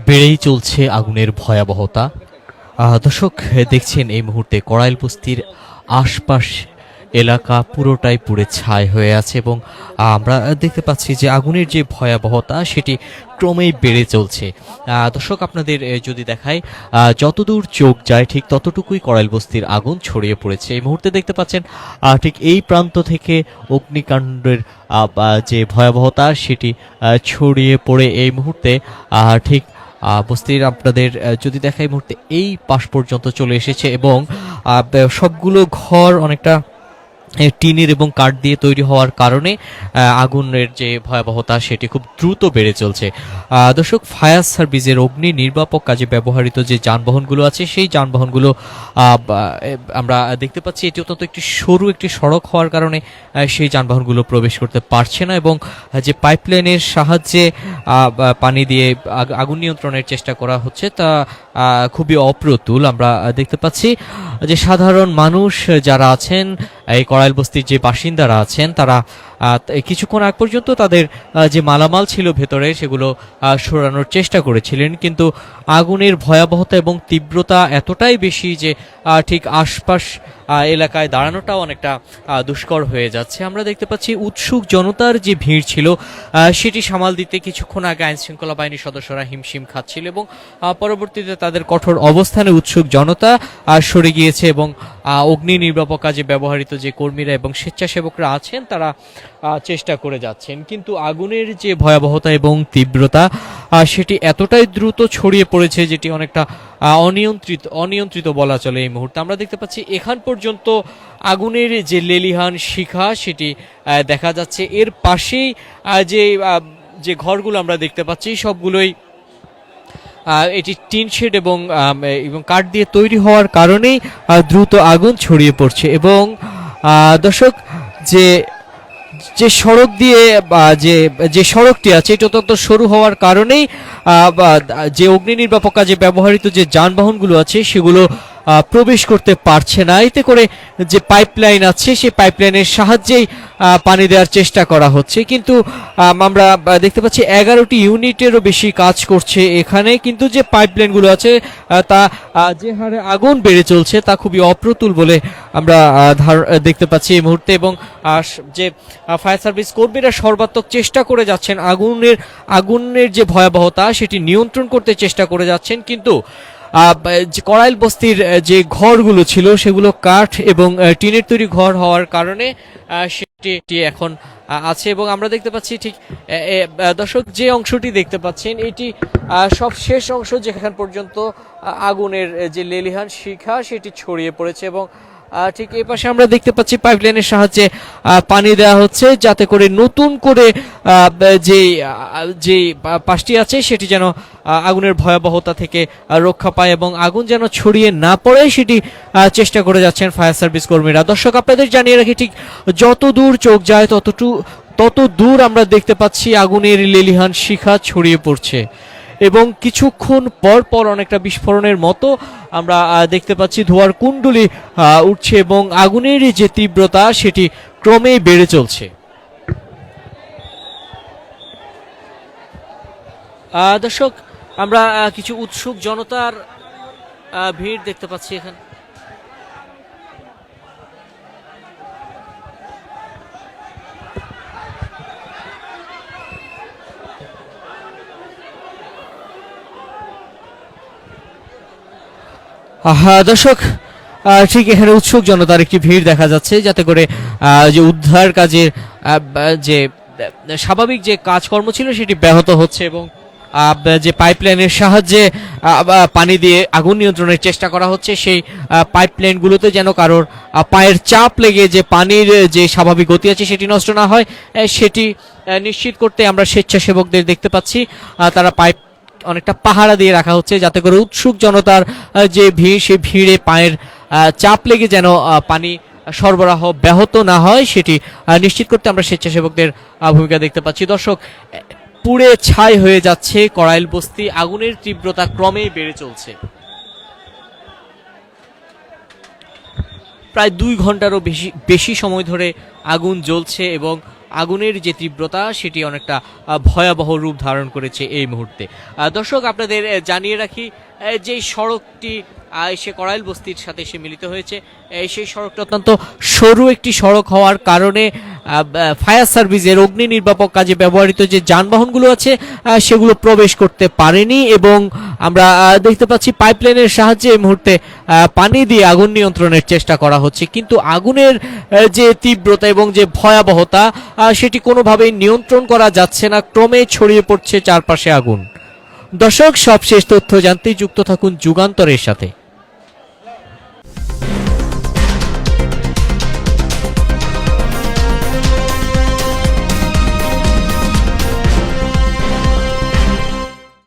বেড়েই চলছে আগুনের ভয়াবহতা। দর্শক, দেখছেন এই মুহূর্তে কড়াইল বস্তির আশপাশ এলাকা পুরোটাই পুড়ে ছাই হয়ে আছে এবং আমরা দেখতে পাচ্ছি যে আগুনের যে ভয়াবহতা সেটি ক্রমেই বেড়ে চলছে। দর্শক, আপনাদের যদি দেখায়, যতদূর চোখ যায় ঠিক ততটুকুই কড়াইল বস্তির আগুন ছড়িয়ে পড়েছে। এই মুহূর্তে দেখতে পাচ্ছেন ঠিক এই প্রান্ত থেকে অগ্নিকাণ্ডের যে ভয়াবহতা সেটি ছড়িয়ে পড়ে এই মুহূর্তে ঠিক বস্তির আপনাদের যদি দেখাই মুহূর্তে এই পাশ পর্যন্ত চলে এসেছে এবং সবগুলো ঘর অনেকটা টিনের এবং কাঠ দিয়ে তৈরি হওয়ার কারণে আগুনের যে ভয়াবহতা সেটি খুব দ্রুত বেড়ে চলছে। দর্শক, ফায়ার সার্ভিসের অগ্নি নির্বাপক কাজে ব্যবহৃত যে যানবাহনগুলো আছে সেই যানবাহনগুলো আমরা দেখতে পাচ্ছি এটি অত্যন্ত একটি সরু একটি সড়ক হওয়ার কারণে সেই যানবাহনগুলো প্রবেশ করতে পারছে না এবং যে পাইপলাইনের সাহায্যে পানি দিয়ে আগুন নিয়ন্ত্রণের চেষ্টা করা হচ্ছে তা খুবই অপ্রতুল। আমরা দেখতে পাচ্ছি যে সাধারণ মানুষ যারা আছেন, এই কড়াইল বস্তির যে বাসিন্দারা আছেন, তারা কিছুক্ষণ আগ পর্যন্ত তাদের যে মালামাল ছিল ভেতরে সেগুলো সরানোর চেষ্টা করেছিলেন, কিন্তু আগুনের ভয়াবহতা এবং তীব্রতা এতটাই বেশি যে ঠিক আশপাশ এলাকায় দাঁড়ানোটাও অনেকটা দুষ্কর হয়ে যাচ্ছে। আমরা দেখতে পাচ্ছি উৎসুক জনতার যে ভিড় ছিল সেটি সামাল দিতে কিছুক্ষণ আগে আইনশৃঙ্খলা বাহিনীর সদস্যরা হিমশিম খাচ্ছিল এবং পরবর্তীতে তাদের কঠোর অবস্থানে উৎসুক জনতা সরে গিয়েছে এবং অগ্নি নির্বাপক কাজে ব্যবহৃত যে কর্মীরা এবং স্বেচ্ছাসেবকরা আছেন তারা চেষ্টা করে যাচ্ছেন, কিন্তু আগুনের যে ভয়াবহতা এবং তীব্রতা সেটি এতটাই দ্রুত ছড়িয়ে পড়েছে যেটি অনেকটা অনিয়ন্ত্রিত বলা চলে। এই মুহূর্তে আমরা দেখতে পাচ্ছি এখান পর্যন্ত আগুনের যে লেলিহান শিখা সেটি দেখা যাচ্ছে। এর পাশেই যে ঘরগুলো আমরা দেখতে পাচ্ছি সবগুলোই এটি টিন শেড এবং কাঠ দিয়ে তৈরি হওয়ার কারণেই দ্রুত আগুন ছড়িয়ে পড়ছে এবং দর্শক, যে সড়ক দিয়ে যে সড়কটি আছে এটা অত্যন্ত সরু হওয়ার কারণেই যে অগ্নি নির্বাপক কাজে ব্যবহৃত যে যানবাহনগুলো আছে সেগুলো প্রবেশ করতে পারছে না। এতে করে যে পাইপলাইন আছে সেই পাইপলাইনের সাহায্যেই পানি দেওয়ার চেষ্টা করা হচ্ছে, কিন্তু আমরা দেখতে পাচ্ছি 11টি ইউনিটেরও বেশি কাজ করছে এখানে, কিন্তু যে পাইপলাইনগুলো আছে তা যে হারে আগুন বেড়ে চলছে তা খুবই অপ্রতুল বলে আমরা দেখতে পাচ্ছি এই মুহূর্তে এবং যে ফায়ার সার্ভিস কর্মীরা সর্বাত্মক চেষ্টা করে যাচ্ছেন আগুনের যে ভয়াবহতা সেটি নিয়ন্ত্রণ করতে চেষ্টা করে যাচ্ছেন, কিন্তু যে কড়াইল বস্তির যে ঘরগুলো ছিল সেগুলো কাঠ এবং টিনের তৈরি ঘর হওয়ার কারণে সেটি এখন আছে এবং আমরা দেখতে পাচ্ছি ঠিক দর্শক যে অংশটি দেখতে পাচ্ছেন এটি সব শেষ অংশ যেখান পর্যন্ত আগুনের যে লেলিহান শিখা সেটি ছড়িয়ে পড়েছে এবং ঠিক এই পাশে আমরা দেখতে পাচ্ছি পাইপলাইনের সাহায্যে পানি দেওয়া হচ্ছে যাতে করে নতুন করে যে পাশটি আছে সেটি যেন আগুনের ভয়াবহতা থেকে রক্ষা পায় এবং আগুন যেন ছড়িয়ে না পড়ে সেটি চেষ্টা করে যাচ্ছেন ফায়ার সার্ভিস কর্মীরা। দর্শক, আপনাদের জানিয়ে রাখি ঠিক যত দূর চোখ যায় তত দূর আমরা দেখতে পাচ্ছি আগুনের লেলিহান শিখা ছড়িয়ে পড়ছে এবং কিছুক্ষণ পর পর অনেকটা বিস্ফোরণের মতো আমরা দেখতে পাচ্ছি ধোঁয়ার কুণ্ডলী উঠছে এবং আগুনের যে তীব্রতা সেটি ক্রমেই বেড়ে চলছে। দর্শক, আমরা কিছু উৎসুক জনতার ভিড় দেখতে পাচ্ছি এখানে। দর্শক, ঠিক এখানে উৎসুক জনতার একটি ভিড় দেখা যাচ্ছে যাতে করে যে উদ্ধার কাজের যে স্বাভাবিক যে কাজকর্ম ছিল সেটি ব্যাহত হচ্ছে এবং যে পাইপলাইনের সাহায্যে পানি দিয়ে আগুন নিয়ন্ত্রণের চেষ্টা করা হচ্ছে সেই পাইপলাইনগুলোতে যেন কারোর পায়ের চাপ লেগে যে পানির যে স্বাভাবিক গতি আছে সেটি নষ্ট না হয় সেটি নিশ্চিত করতে আমরা স্বেচ্ছাসেবকদের দেখতে পাচ্ছি তারা পাইপ অনেকটা পাহারা দিয়ে রাখা হচ্ছে যাতে করে উৎসুক জনতার যে ভিড় সেই ভিড়ে পায়ের চাপ লেগে যেন পানি সরবরাহ ব্যাহত না হয় সেটি নিশ্চিত করতে আমরা স্বেচ্ছাসেবকদের ভূমিকা দেখতে পাচ্ছি। দর্শক, পুড়ে ছাই হয়ে যাচ্ছে কড়াইল বস্তি, আগুনের তীব্রতা ক্রমেই বেড়ে চলছে। প্রায় 2 ঘন্টারও বেশি সময় ধরে আগুন জ্বলছে এবং আগুনের যে তীব্রতা সেটি অনেকটা ভয়াবহ রূপ ধারণ করেছে এই মুহূর্তে। দর্শক, আপনাদের জানিয়ে রাখি যে সড়কটি সে কড়াইল বস্তির সাথে সে মিলিত হয়েছে, সেই সড়কটা অত্যন্ত সরু একটি সড়ক হওয়ার কারণে ফায়ার সার্ভিসের অগ্নি নির্বাপক কাজে ব্যবহৃত যে যানবাহনগুলো আছে সেগুলো প্রবেশ করতে পারেনি, এবং আমরা দেখতে পাচ্ছি পাইপলাইনের সাহায্যে এই মুহূর্তে পানি দিয়ে আগুন নিয়ন্ত্রণের চেষ্টা করা হচ্ছে, কিন্তু আগুনের যে তীব্রতা এবং যে ভয়াবহতা সেটি কোনোভাবেই নিয়ন্ত্রণ করা যাচ্ছে না, ক্রমে ছড়িয়ে পড়ছে চারপাশে আগুন। দর্শক, সবশেষ তথ্য জানতে যুক্ত থাকুন যুগান্তরের সাথে।